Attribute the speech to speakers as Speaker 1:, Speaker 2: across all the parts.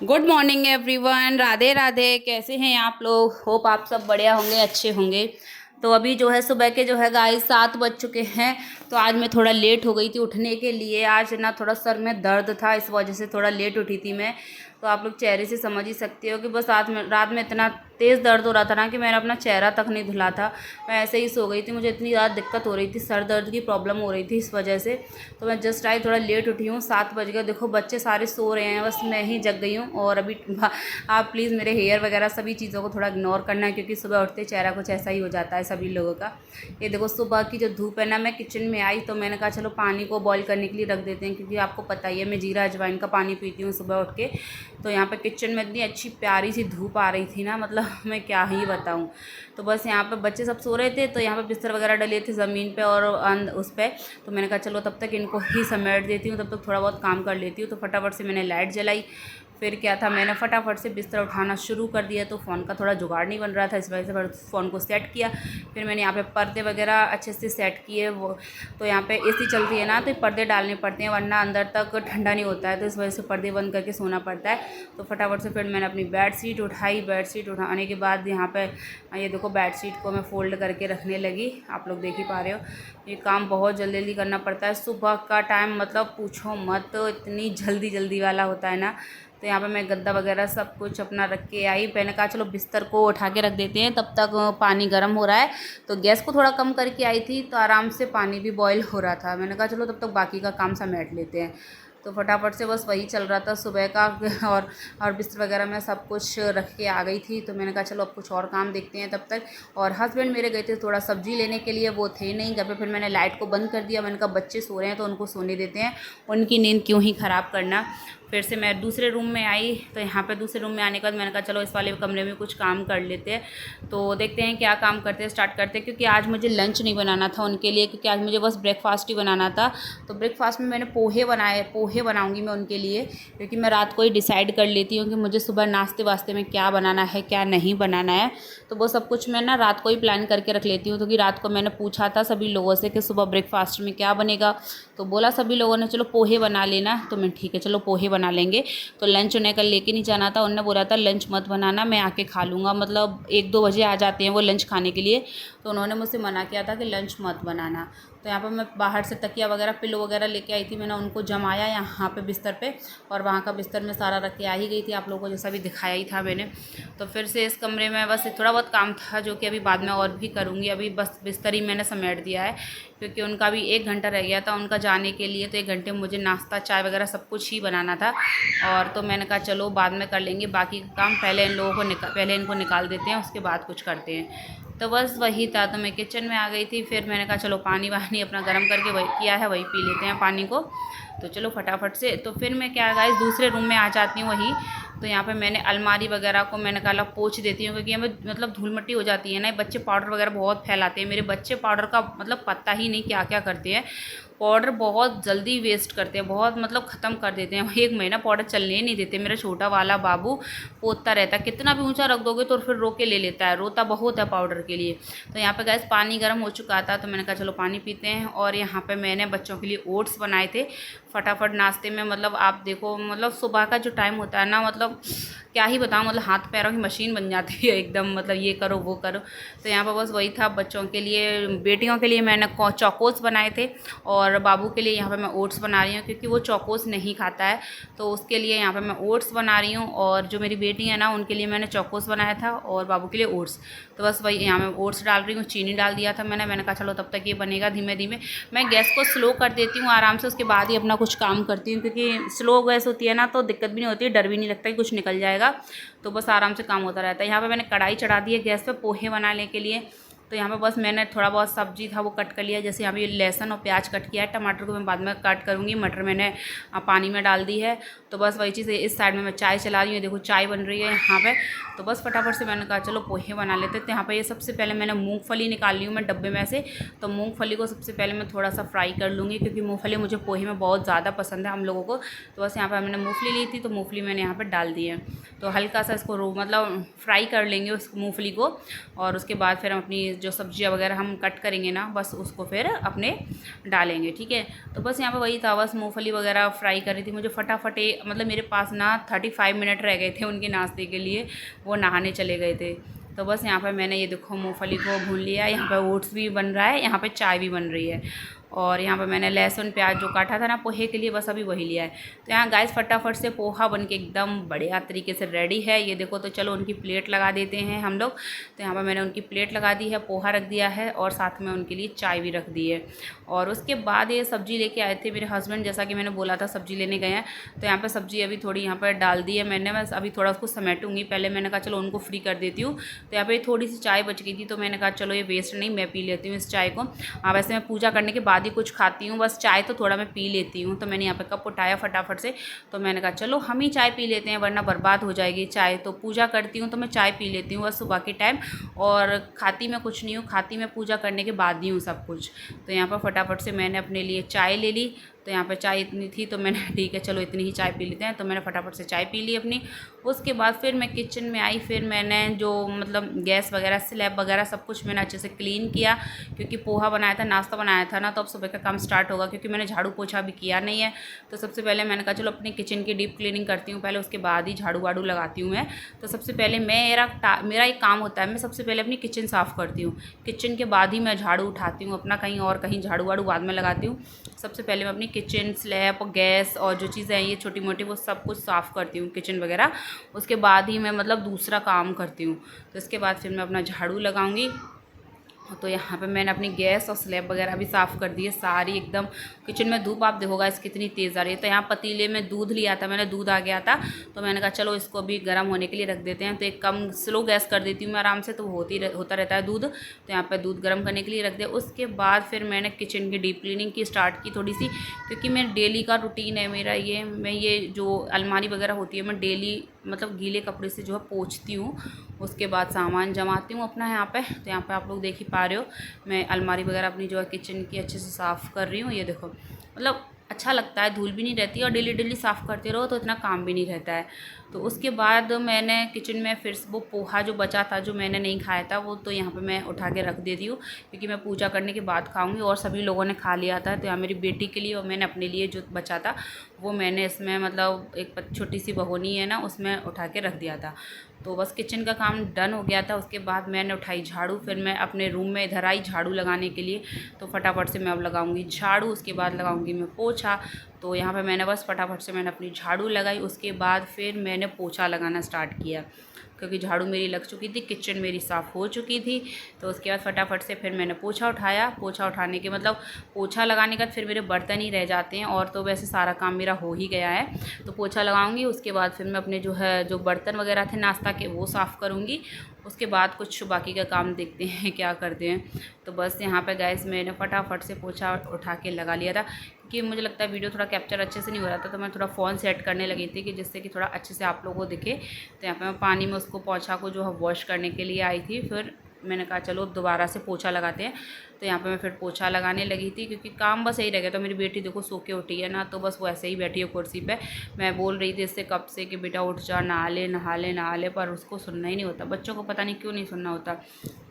Speaker 1: Good morning everyone. Radhe Radhe. कैसे हैं आप लोग? होप आप सब बढ़िया होंगे, अच्छे होंगे। तो अभी जो है सुबह के जो है गाइस 7 बज चुके हैं। तो आज मैं थोड़ा लेट हो गई थी उठने के लिए। आज ना थोड़ा सर में दर्द था, इस वजह से थोड़ा लेट उठी थी मैं। तो आप लोग चेहरे से समझ ही सकते हो कि बस रात में इतना तेज़ दर्द हो रहा था ना कि मैंने अपना चेहरा तक नहीं धुला था। मैं ऐसे ही सो गई थी। मुझे इतनी ज़्यादा दिक्कत हो रही थी, सर दर्द की प्रॉब्लम हो रही थी, इस वजह से। तो मैं जस्ट आई, थोड़ा लेट उठी हूँ। 7 बज गए। देखो बच्चे सारे सो रहे हैं, बस मैं ही जग गई हूँ। और अभी आप प्लीज़ मेरे हेयर वगैरह सभी चीज़ों को थोड़ा इग्नोर करना है, क्योंकि सुबह उठते चेहरा कुछ ऐसा ही हो जाता है सभी लोगों का। ये देखो सुबह की जो धूप है ना, मैं किचन में आई तो मैंने कहा चलो पानी को बॉईल करने के लिए रख देते हैं, क्योंकि आपको पता ही है मैं जीरा अजवाइन का पानी पीती हूँ सुबह उठ के। तो यहाँ पे किचन में इतनी अच्छी प्यारी सी धूप आ रही थी ना, मतलब मैं क्या ही बताऊँ। तो बस यहाँ पे बच्चे सब सो रहे थे, तो यहाँ पे बिस्तर वगैरह डले थे ज़मीन पे और उस पर। तो मैंने कहा चलो तब तक इनको ही समेट देती हूँ, तब तक थोड़ा बहुत काम कर लेती हूँ। तो फटाफट से मैंने लाइट जलाई। फिर क्या था, मैंने फटाफट से बिस्तर उठाना शुरू कर दिया। तो फ़ोन का थोड़ा जुगाड़ नहीं बन रहा था, इस वजह से फ़ोन को सेट किया। फिर मैंने यहाँ पे पर्दे वगैरह अच्छे से सेट किए। वो तो यहाँ पे एसी चलती है ना, तो पर्दे डालने पड़ते हैं, वरना अंदर तक ठंडा नहीं होता है। तो इस वजह से पर्दे बंद करके सोना पड़ता है। तो फटाफट से फिर मैंने अपनी बेड शीट उठाई। बेड शीट उठाने के बाद यहाँ पे ये देखो बेड शीट को मैं फ़ोल्ड करके रखने लगी। आप लोग देख ही पा रहे हो, ये काम बहुत जल्दी जल्दी करना पड़ता है। सुबह का टाइम मतलब पूछो मत, तो इतनी जल्दी जल्दी वाला होता है ना। तो यहाँ पे मैं गद्दा वगैरह सब कुछ अपना रख के आई। मैंने कहा चलो बिस्तर को उठा के रख देते हैं, तब तक पानी गर्म हो रहा है। तो गैस को थोड़ा कम करके आई थी, तो आराम से पानी भी बॉईल हो रहा था। मैंने कहा चलो तब तक बाकी का काम समेट लेते हैं। तो फटाफट से बस वही चल रहा था सुबह का। और बिस्तर वगैरह में सब कुछ रख के आ गई थी। तो मैंने कहा चलो अब कुछ और काम देखते हैं तब तक। और हस्बैंड मेरे गए थे थोड़ा सब्ज़ी लेने के लिए, वो थे नहीं घर पे। फिर मैंने लाइट को बंद कर दिया। मैंने कहा बच्चे सो रहे हैं तो उनको सोने देते हैं, उनकी नींद क्यों ही ख़राब करना। फिर से मैं दूसरे रूम में आई। तो यहाँ पे दूसरे रूम में आने के बाद मैंने कहा चलो इस वाले कमरे में कुछ काम कर लेते हैं। तो देखते हैं क्या काम करते हैं, स्टार्ट करते हैं। क्योंकि आज मुझे लंच नहीं बनाना था उनके लिए, क्योंकि आज मुझे बस ब्रेकफास्ट ही बनाना था। तो ब्रेकफास्ट में मैंने पोहे बनाए। पोहे बनाऊंगी मैं उनके लिए, क्योंकि मैं रात को ही डिसाइड कर लेती हूँ कि मुझे सुबह नाश्ते वास्ते में क्या बनाना है, क्या नहीं बनाना है। तो वो सब कुछ मैं ना रात को ही प्लान करके रख लेती हूँ। क्योंकि रात को मैंने पूछा था सभी लोगों से कि सुबह ब्रेकफास्ट में क्या बनेगा। तो बोला सभी लोगों ने चलो पोहे बना लेना। तो मैं ठीक है चलो पोहे बना लेंगे। तो लंच उन्हें कल लेके नहीं जाना था। उन्होंने बोला था लंच मत बनाना, मैं आके खा लूँगा। मतलब 1-2 बजे आ जाते हैं वो लंच खाने के लिए। तो उन्होंने मुझसे मना किया था कि लंच मत बनाना। तो यहाँ पर मैं बाहर से तकिया वगैरह पिलो वगैरह लेके आई थी। मैंने उनको जमाया यहाँ पे बिस्तर पे, और वहाँ का बिस्तर में सारा रख के आ ही गई थी, आप लोगों को जैसा भी दिखाया ही था मैंने। तो फिर से इस कमरे में बस थोड़ा बहुत काम था, जो कि अभी बाद में और भी करूँगी। अभी बस बिस्तर ही मैंने समेट दिया है, क्योंकि उनका भी 1 घंटा रह गया था उनका जाने के लिए। तो 1 घंटे में मुझे नाश्ता चाय वगैरह सब कुछ ही बनाना था। और तो मैंने कहा चलो बाद में कर लेंगे बाकी का काम, पहले इन लोगों को पहले इनको निकाल देते हैं, उसके बाद कुछ करते हैं। तो बस वही था। तो मैं किचन में आ गई थी। फिर मैंने कहा चलो पानी वानी अपना गर्म करके वही किया है, वही पी लेते हैं पानी को। तो चलो फटाफट से। तो फिर मैं क्या गाइस दूसरे रूम में आ जाती हूँ वही। तो यहाँ पे मैंने अलमारी वगैरह को मैंने कहा पोंछ देती हूँ, क्योंकि हमें मतलब धूल मिट्टी हो जाती है ना। बच्चे पाउडर वगैरह बहुत फैलाते हैं। मेरे बच्चे पाउडर का मतलब पता ही नहीं क्या क्या करते हैं। पाउडर बहुत जल्दी वेस्ट करते हैं, बहुत मतलब ख़त्म कर देते हैं। 1 महीना पाउडर चलने ही नहीं देते। मेरा छोटा वाला बाबू पोतता रहता है, कितना भी ऊंचा रख दोगे तो फिर रो के ले लेता है, रोता बहुत है पाउडर के लिए। तो यहाँ पे गैस पानी गर्म हो चुका था, तो मैंने कहा चलो पानी पीते हैं। और यहाँ पे मैंने बच्चों के लिए ओट्स बनाए थे फटाफट नाश्ते में। मतलब आप देखो, मतलब सुबह का जो टाइम होता है ना, मतलब क्या ही बताऊँ, मतलब हाथ पैरों की मशीन बन जाती है एकदम। मतलब ये करो वो करो। तो यहाँ पर बस वही था बच्चों के लिए। बेटियों के लिए मैंने चौकोस बनाए थे, और बाबू के लिए यहाँ पे मैं ओट्स बना रही हूँ, क्योंकि वो चौकोस नहीं खाता है। तो उसके लिए यहाँ पे मैं ओट्स बना रही हूँ। और जो मेरी बेटी है ना, उनके लिए मैंने चौकोस बनाया था, और बाबू के लिए ओट्स। तो बस वही यहाँ मैं ओट्स डाल रही हूँ। चीनी डाल दिया था मैंने कहा चलो तब तक ये बनेगा धीमे धीमे। मैं गैस को स्लो कर देती हूँ आराम से, उसके बाद ही अपना कुछ काम करती हूँ। क्योंकि स्लो गैस होती है ना, तो दिक्कत भी नहीं होती है, डर भी नहीं लगता कि कुछ निकल जाएगा। तो बस आराम से काम होता रहता है। यहाँ पे मैंने कढ़ाई चढ़ा दी है गैस पे पोहे बनाने के लिए। तो यहाँ पे बस मैंने थोड़ा बहुत सब्जी था वो कट कर लिया। जैसे यहाँ पे लहसुन और प्याज कट किया है, टमाटर को मैं बाद में कट करूँगी, मटर मैंने पानी में डाल दी है। तो बस वही चीज़ इस साइड में मैं चाय चला रही हूँ, देखो चाय बन रही है यहाँ पे। तो बस फटाफट से मैंने कहा चलो पोहे बना लेते। तो यहाँ पे ये सबसे पहले मैंने मूँगफली निकाल ली हूँ मैं डब्बे में से। तो मूँगफली को सबसे पहले मैं थोड़ा सा फ्राई कर लूँगी, क्योंकि मूँगफली मुझे पोहे में बहुत ज़्यादा पसंद है हम लोगों को। तो बस यहाँ पर मैंने मूँगफली ली थी, तो मूँगफली मैंने यहाँ पर डाल दी है। तो हल्का सा इसको मतलब फ्राई कर लेंगे उस मूँगफली को। और उसके बाद फिर हम अपनी जो सब्जियां वगैरह हम कट करेंगे ना, बस उसको फिर अपने डालेंगे, ठीक है। तो बस यहाँ पे वही था, बस मूंगफली वगैरह फ्राई कर रही थी। मुझे फटाफट मतलब मेरे पास ना 35 मिनट रह गए थे उनके नाश्ते के लिए, वो नहाने चले गए थे। तो बस यहाँ पर मैंने ये देखो मूंगफली को भून लिया, यहाँ पर ओट्स भी बन रहा है, यहाँ पर चाय भी बन रही है। और यहाँ पर मैंने लहसुन प्याज जो काटा था ना पोहे के लिए, बस अभी वही लिया है। तो यहाँ गाइस फटाफट से पोहा बन के एकदम बढ़िया तरीके से रेडी है, ये देखो। तो चलो उनकी प्लेट लगा देते हैं हम लोग। तो यहाँ पर मैंने उनकी प्लेट लगा दी है, पोहा रख दिया है और साथ में उनके लिए चाय भी रख दी है। और उसके बाद ये सब्ज़ी लेके आए थे मेरे हस्बैंड, जैसा कि मैंने बोला था सब्ज़ी लेने गए हैं। तो यहाँ पर सब्ज़ी अभी थोड़ी यहाँ पर डाल दी है मैंने, बस अभी थोड़ा उसको समेटूंगी। पहले मैंने कहा चलो उनको फ्री कर देती हूँ। तो यहाँ पर थोड़ी सी चाय बच गई थी, तो मैंने कहा चलो ये वेस्ट नहीं, मैं पी लेती हूँ इस चाय को। वैसे मैं पूजा करने के बाद ही कुछ खाती हूँ, बस चाय तो थोड़ा मैं पी लेती हूँ। तो मैंने यहाँ पे कप उठाया फटाफट से, तो मैंने कहा चलो हम ही चाय पी लेते हैं, वरना बर्बाद हो जाएगी चाय। तो पूजा करती हूँ तो मैं चाय पी लेती हूँ बस सुबह के टाइम, और खाती मैं कुछ नहीं हूँ, खाती मैं पूजा करने के बाद ही हूँ सब कुछ। तो यहाँ पर फटाफट से मैंने अपने लिए चाय ले ली। तो यहाँ पर चाय इतनी थी तो मैंने ठीक है चलो इतनी ही चाय पी लेते हैं, तो मैंने फटाफट से चाय पी ली अपनी। उसके बाद फिर मैं किचन में आई, फिर मैंने जो मतलब गैस वगैरह स्लैब वगैरह सब कुछ मैंने अच्छे से क्लीन किया, क्योंकि पोहा बनाया था, नाश्ता बनाया था ना, तो अब सुबह का काम स्टार्ट होगा, क्योंकि मैंने झाड़ू पोछा भी किया नहीं है। तो सबसे पहले मैंने कहा चलो अपनी किचन की डीप क्लीनिंग करती हूँ पहले, उसके बाद ही झाड़ू वाड़ू लगाती हूँ मैं। तो सबसे पहले मेरा एक काम होता है, मैं सबसे पहले अपनी किचन साफ़ करती हूँ, किचन के बाद ही मैं झाड़ू उठाती हूँ अपना, कहीं और कहीं झाड़ू वाड़ू बाद में लगाती हूँ। सबसे पहले मैं अपनी किचन स्लैब गैस और जो चीज़ें हैं ये छोटी मोटी वो सब कुछ साफ़ करती हूँ किचन वगैरह, उसके बाद ही मैं मतलब दूसरा काम करती हूँ। तो इसके बाद फिर मैं अपना झाड़ू लगाऊंगी। तो यहाँ पे मैंने अपनी गैस और स्लैब वगैरह भी साफ़ कर दी है सारी एकदम। किचन में धूप आप देखोगा इसकी कितनी तेज़ आ रही है। तो यहाँ पतीले में दूध लिया था मैंने, दूध आ गया था, तो मैंने कहा चलो इसको भी गर्म होने के लिए रख देते हैं। तो एक कम स्लो गैस कर देती हूँ मैं आराम से, तो होता रहता है दूध। तो यहाँ पर दूध गर्म करने के लिए रख दिया। उसके बाद फिर मैंने किचन की डीप क्लीनिंग की स्टार्ट की थोड़ी सी, क्योंकि मेरा डेली का रूटीन है मेरा ये, मैं ये जो अलमारी वगैरह होती है मैं डेली मतलब गीले कपड़े से जो है पोंछती हूँ, उसके बाद सामान जमाती हूँ अपना यहाँ पे। तो यहाँ पे आप लोग देख ही पा रहे हो मैं अलमारी वगैरह अपनी जो है किचन की अच्छे से साफ़ कर रही हूँ। ये देखो मतलब अच्छा लगता है, धूल भी नहीं रहती, और डेली डेली साफ़ करते रहो तो इतना काम भी नहीं रहता है। तो उसके बाद मैंने किचन में फिर वो पोहा जो बचा था जो मैंने नहीं खाया था, वो तो यहाँ पे मैं उठा के रख देती हूँ, क्योंकि मैं पूजा करने के बाद खाऊंगी, और सभी लोगों ने खा लिया था। तो यहाँ मेरी बेटी के लिए और मैंने अपने लिए जो बचा था वो मैंने इसमें मतलब एक छोटी सी भगोनी है ना उसमें उठा के रख दिया था। तो बस किचन का काम डन हो गया था। उसके बाद मैंने उठाई झाड़ू, फिर मैं अपने रूम में इधर आई झाड़ू लगाने के लिए। तो फटाफट से मैं अब लगाऊंगी झाड़ू, उसके बाद लगाऊंगी मैं पोछा। तो यहाँ पे मैंने बस फटाफट से मैंने अपनी झाड़ू लगाई, उसके बाद फिर मैंने पोछा लगाना स्टार्ट किया, क्योंकि झाड़ू मेरी लग चुकी थी, किचन मेरी साफ़ हो चुकी थी। तो उसके बाद फटाफट से फिर मैंने पोछा उठाया। पोछा उठाने के मतलब पोछा लगाने के बाद फिर मेरे बर्तन ही रह जाते हैं, और तो वैसे सारा काम मेरा हो ही गया है। तो पोछा लगाऊंगी, उसके बाद फिर मैं अपने जो है जो बर्तन वगैरह थे नाश्ता के वो साफ़ करूँगी। उसके बाद कुछ बाकी का काम देखते हैं क्या करते हैं। तो बस यहाँ पे गैस मैंने फटाफट से पोछा उठा के लगा लिया था, कि मुझे लगता है वीडियो थोड़ा कैप्चर अच्छे से नहीं हो रहा था, तो मैं थोड़ा फ़ोन सेट करने लगी थी कि जिससे कि थोड़ा अच्छे से आप लोगों को दिखे। तो यहाँ पे मैं पानी में उसको पोछा को जो है वॉश करने के लिए आई थी, फिर मैंने कहा चलो दोबारा से पोछा लगाते हैं। तो यहाँ पे मैं फिर पोछा लगाने लगी थी, क्योंकि काम बस यही रह गया। तो मेरी बेटी देखो सो के उठी है ना, तो बस वो ऐसे ही बैठी है कुर्सी पे। मैं बोल रही थी इससे कब से कि बेटा उठ जा, नहा ले नहा ले नहा ले, पर उसको सुनना ही नहीं होता, बच्चों को पता नहीं क्यों नहीं सुनना होता।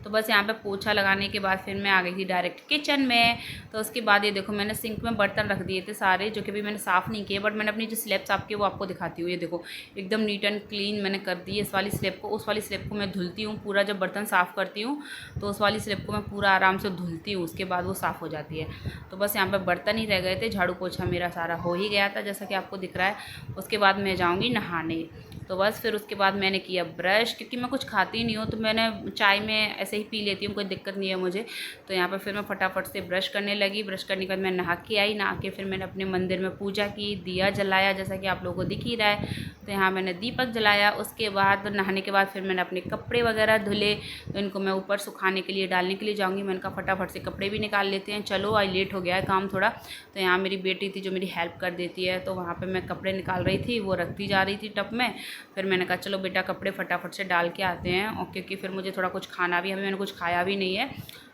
Speaker 1: तो बस यहाँ पे पोछा लगाने के बाद फिर मैं आ गई थी डायरेक्ट किचन में। तो उसके बाद ये देखो मैंने सिंक में बर्तन रख दिए थे सारे, जो कि भी मैंने साफ़ नहीं किए, बट मैंने अपनी जो स्लैब साफ़ की वो आपको दिखाती हूँ। ये देखो एकदम नीट एंड क्लीन मैंने कर दी है इस वाली स्लैब को। उस वाली स्लैब को मैं धुलती हूँ पूरा, जब बर्तन साफ़ करती हूँ तो उस वाली स्लैब को मैं पूरा आराम से धुलती हूँ, उसके बाद वो साफ़ हो जाती है। तो बस यहाँ पर बर्तन ही रह गए थे, झाड़ू पोछा मेरा सारा हो ही गया था जैसा कि आपको दिख रहा है। उसके बाद मैं जाऊँगी नहाने। तो बस फिर उसके बाद मैंने किया ब्रश, क्योंकि मैं कुछ खाती नहीं हूँ, तो मैंने चाय में ऐसे ही पी लेती हूँ, कोई दिक्कत नहीं है मुझे। तो यहाँ पर फिर मैं फटाफट से ब्रश करने लगी। ब्रश करने के बाद मैं नहा के आई, नहा के फिर मैंने अपने मंदिर में पूजा की, दिया जलाया जैसा कि आप लोगों को दिख ही रहा है। तो यहाँ मैंने दीपक जलाया। उसके बाद नहाने के बाद फिर मैंने अपने कपड़े वगैरह धुले, तो इनको मैं ऊपर सुखाने के लिए डालने के लिए जाऊँगी। मैंने कहा फटाफट से कपड़े भी निकाल लेते हैं, चलो आज लेट हो गया है काम थोड़ा। तो यहाँ मेरी बेटी थी जो मेरी हेल्प कर देती है, तो वहाँ पर मैं कपड़े निकाल रही थी, वो रखती जा रही थी टब में। फिर मैंने कहा चलो बेटा कपड़े फटाफट से डाल के आते हैं, और क्योंकि फिर मुझे थोड़ा कुछ खाना भी, अभी मैंने कुछ खाया भी नहीं है।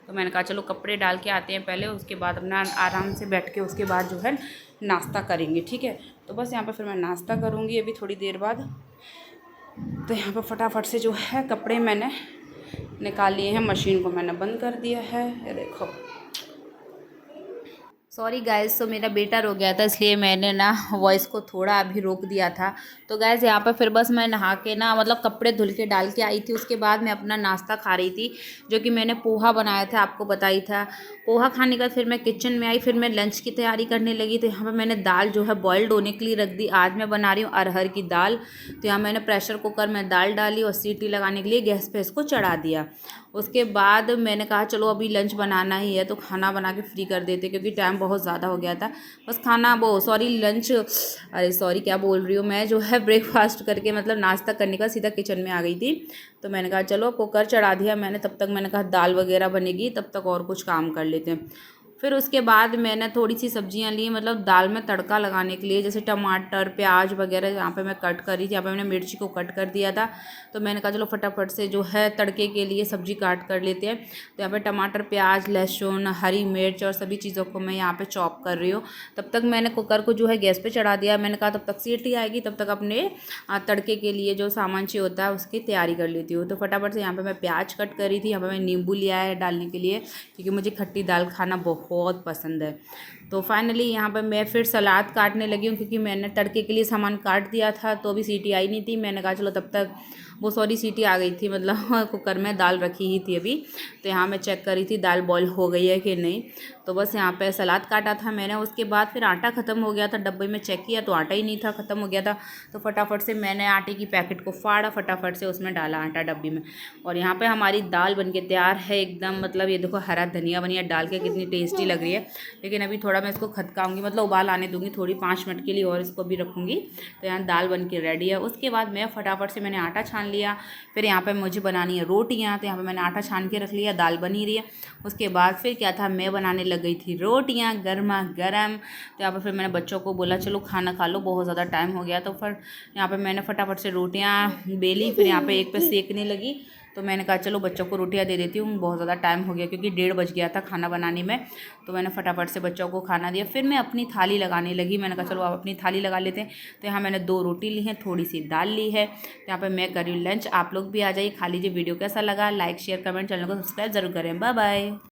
Speaker 1: तो मैंने कहा चलो कपड़े डाल के आते हैं पहले, उसके बाद अपना आराम से बैठ के उसके बाद जो है नाश्ता करेंगे, ठीक है। तो बस यहाँ पर फिर मैं नाश्ता करूँगी अभी थोड़ी देर बाद। तो यहाँ पर फटाफट से जो है कपड़े मैंने निकाल लिए हैं। मशीन को मैंने बंद कर दिया है, ये देखो। सॉरी गाइज़, तो मेरा बेटा रो गया था इसलिए मैंने ना वॉइस को थोड़ा अभी रोक दिया था। तो गाइज़ यहाँ पे फिर बस मैं नहा के ना मतलब कपड़े धुल के डाल के आई थी। उसके बाद मैं अपना नाश्ता खा रही थी, जो कि मैंने पोहा बनाया था, आपको बताई था। पोहा खाने के बाद फिर मैं किचन में आई, फिर मैं लंच की तैयारी करने लगी। तो यहाँ पर मैंने दाल जो है बॉयल्ड होने के लिए रख दी। आज मैं बना रही हूँ अरहर की दाल। तो यहाँ मैंने प्रेशर कुकर में दाल डाली और सीटी लगाने के लिए गैस पर इसको चढ़ा दिया। उसके बाद मैंने कहा चलो अभी लंच बनाना ही है तो खाना बना के फ्री कर देते, क्योंकि टाइम बहुत ज़्यादा हो गया था। बस खाना वो सॉरी लंच, अरे सॉरी क्या बोल रही हूँ मैं, जो है ब्रेकफास्ट करके मतलब नाश्ता करने का सीधा किचन में आ गई थी। तो मैंने कहा चलो कुकर चढ़ा दिया मैंने, तब तक मैंने कहा दाल वगैरह बनेगी, तब तक और कुछ काम कर लेते हैं। फिर उसके बाद मैंने थोड़ी सी सब्जियां ली, मतलब दाल में तड़का लगाने के लिए, जैसे टमाटर प्याज वगैरह यहाँ पे मैं कट करी थी। यहाँ पे मैंने मिर्ची को कट कर दिया था। तो मैंने कहा चलो फटाफट से जो है तड़के के लिए सब्जी काट कर लेते हैं। तो यहाँ पे टमाटर प्याज लहसुन हरी मिर्च और सभी चीज़ों को मैं यहाँ पे चॉप कर रही हूँ। तब तक मैंने कुकर को जो है गैस पे चढ़ा दिया। मैंने कहा तब तक सीटी आएगी, तब तक अपने तड़के के लिए जो सामान चाहिए होता है उसकी तैयारी कर लेती हूँ। तो फटाफट से यहाँ पे मैं प्याज कट करी थी। यहाँ पे मैं नींबू लिया है डालने के लिए, क्योंकि मुझे खट्टी दाल खाना बहुत पसंद है। तो फाइनली यहाँ पर मैं फिर सलाद काटने लगी हूँ, क्योंकि मैंने तड़के के लिए सामान काट दिया था तो अभी सीटी आई नहीं थी। मैंने कहा चलो तब तक वो सॉरी सीटी आ गई थी, मतलब कुकर में दाल रखी ही थी अभी। तो यहाँ मैं चेक कर रही थी दाल बॉईल हो गई है कि नहीं। तो बस यहाँ पे सलाद काटा था मैंने। उसके बाद फिर आटा ख़त्म हो गया था, डब्बे में चेक किया तो आटा ही नहीं था, ख़त्म हो गया था। तो फटाफट से मैंने आटे की पैकेट को फाड़ा, फटाफट से उसमें डाला आटा डब्बी में। और यहाँ पे हमारी दाल बनके तैयार है एकदम, मतलब ये देखो हरा धनिया वनिया डाल के कितनी टेस्टी लग रही है। लेकिन अभी थोड़ा मैं इसको खदकाऊंगी, मतलब उबाल आने दूंगी थोड़ी 5 मिनट के लिए, और इसको भी रखूँगी। तो यहाँ दाल बन के रेडी है। उसके बाद मैं फटाफट से मैंने आटा छान लिया। फिर यहाँ पे मुझे बनानी है रोटियाँ, तो यहाँ पे मैंने आटा छान के रख लिया, दाल बनी रही है। उसके बाद फिर क्या था, मैं बनाने लग गई थी रोटियाँ गर्मा गर्म। तो यहाँ पर फिर मैंने बच्चों को बोला चलो खाना खा लो, बहुत ज़्यादा टाइम हो गया। तो फिर यहाँ पे मैंने फटाफट से रोटियाँ बेली, फिर यहाँ पे एक पे सेकने लगी। तो मैंने कहा चलो बच्चों को रोटियां दे देती हूँ, बहुत ज़्यादा टाइम हो गया, क्योंकि 1:30 बज गया था खाना बनाने में। तो मैंने फटाफट से बच्चों को खाना दिया। फिर मैं अपनी थाली लगाने लगी। मैंने कहा चलो आप अपनी थाली लगा लेते हैं। तो यहाँ मैंने 2 रोटी ली हैं, थोड़ी सी दाल ली है। तो यहाँ पर मैं करी लंच। आप लोग भी आ जाइए, खा लीजिए। वीडियो कैसा लगा लाइक शेयर कमेंट, चैनल को सब्सक्राइब जरूर करें। Bye bye.